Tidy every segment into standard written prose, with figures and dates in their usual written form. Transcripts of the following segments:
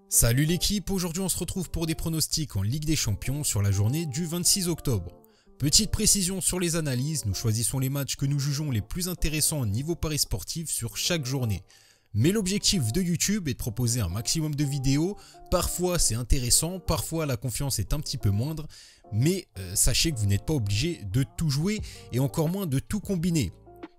Salut l'équipe, aujourd'hui on se retrouve pour des pronostics en Ligue des Champions sur la journée du 26 octobre. Petite précision sur les analyses, nous choisissons les matchs que nous jugeons les plus intéressants au niveau paris sportif sur chaque journée. Mais l'objectif de YouTube est de proposer un maximum de vidéos, parfois c'est intéressant, parfois la confiance est un petit peu moindre, mais sachez que vous n'êtes pas obligé de tout jouer et encore moins de tout combiner.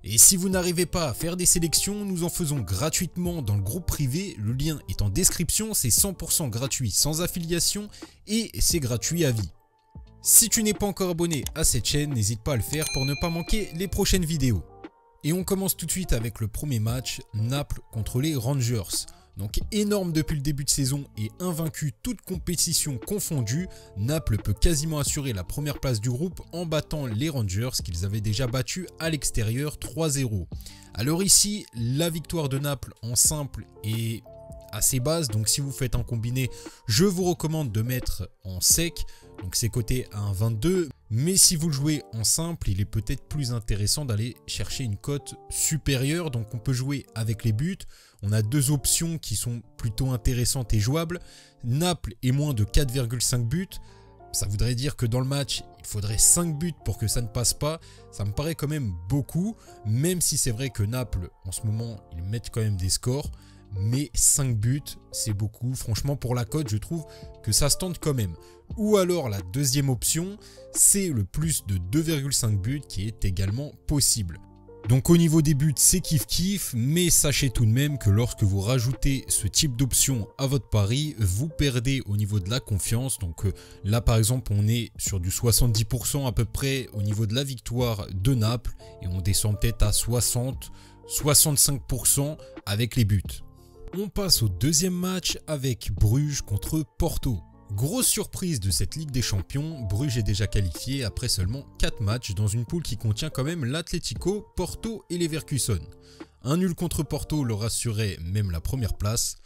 Et si vous n'arrivez pas à faire des sélections, nous en faisons gratuitement dans le groupe privé, le lien est en description, c'est 100% gratuit sans affiliation et c'est gratuit à vie. Si tu n'es pas encore abonné à cette chaîne, n'hésite pas à le faire pour ne pas manquer les prochaines vidéos. Et on commence tout de suite avec le premier match, Naples contre les Rangers. Donc énorme depuis le début de saison et invaincu toute compétition confondue, Naples peut quasiment assurer la première place du groupe en battant les Rangers qu'ils avaient déjà battus à l'extérieur 3-0. Alors ici, la victoire de Naples en simple est assez basse, donc si vous faites un combiné, je vous recommande de mettre en sec, donc c'est coté à 1,22. Mais si vous le jouez en simple, il est peut-être plus intéressant d'aller chercher une cote supérieure. Donc on peut jouer avec les buts. On a deux options qui sont plutôt intéressantes et jouables. Naples est moins de 4,5 buts. Ça voudrait dire que dans le match, il faudrait 5 buts pour que ça ne passe pas. Ça me paraît quand même beaucoup, même si c'est vrai que Naples, en ce moment, ils mettent quand même des scores. Mais 5 buts, c'est beaucoup. Franchement, pour la cote, je trouve que ça se tente quand même. Ou alors, la deuxième option, c'est le plus de 2,5 buts qui est également possible. Donc au niveau des buts, c'est kiff-kiff, mais sachez tout de même que lorsque vous rajoutez ce type d'option à votre pari, vous perdez au niveau de la confiance. Donc là, par exemple, on est sur du 70% à peu près au niveau de la victoire de Naples et on descend peut-être à 60-65% avec les buts. On passe au deuxième match avec Bruges contre Porto. Grosse surprise de cette Ligue des Champions, Bruges est déjà qualifié après seulement 4 matchs dans une poule qui contient quand même l'Atlético, Porto et Leverkusen. Un nul contre Porto leur assurait même la première place.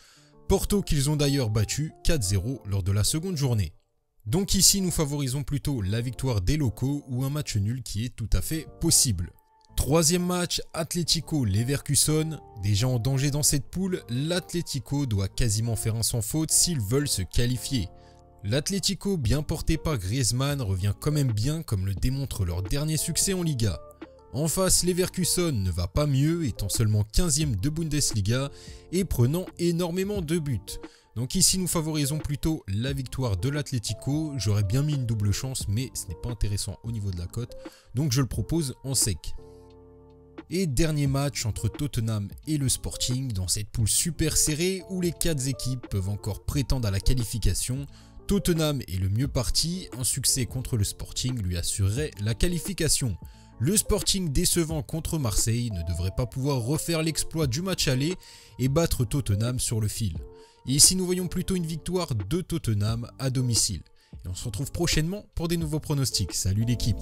Porto qu'ils ont d'ailleurs battu 4-0 lors de la seconde journée. Donc ici nous favorisons plutôt la victoire des locaux ou un match nul qui est tout à fait possible. Troisième match, Atlético-Leverkusen. Déjà en danger dans cette poule, l'Atlético doit quasiment faire un sans faute s'ils veulent se qualifier. L'Atlético, bien porté par Griezmann, revient quand même bien comme le démontre leur dernier succès en Liga. En face, Leverkusen ne va pas mieux, étant seulement 15e de Bundesliga et prenant énormément de buts. Donc ici nous favorisons plutôt la victoire de l'Atlético. J'aurais bien mis une double chance mais ce n'est pas intéressant au niveau de la cote, donc je le propose en sec. Et dernier match entre Tottenham et le Sporting dans cette poule super serrée où les 4 équipes peuvent encore prétendre à la qualification. Tottenham est le mieux parti, un succès contre le Sporting lui assurerait la qualification. Le Sporting décevant contre Marseille ne devrait pas pouvoir refaire l'exploit du match aller et battre Tottenham sur le fil. Et ici nous voyons plutôt une victoire de Tottenham à domicile. Et on se retrouve prochainement pour des nouveaux pronostics. Salut l'équipe!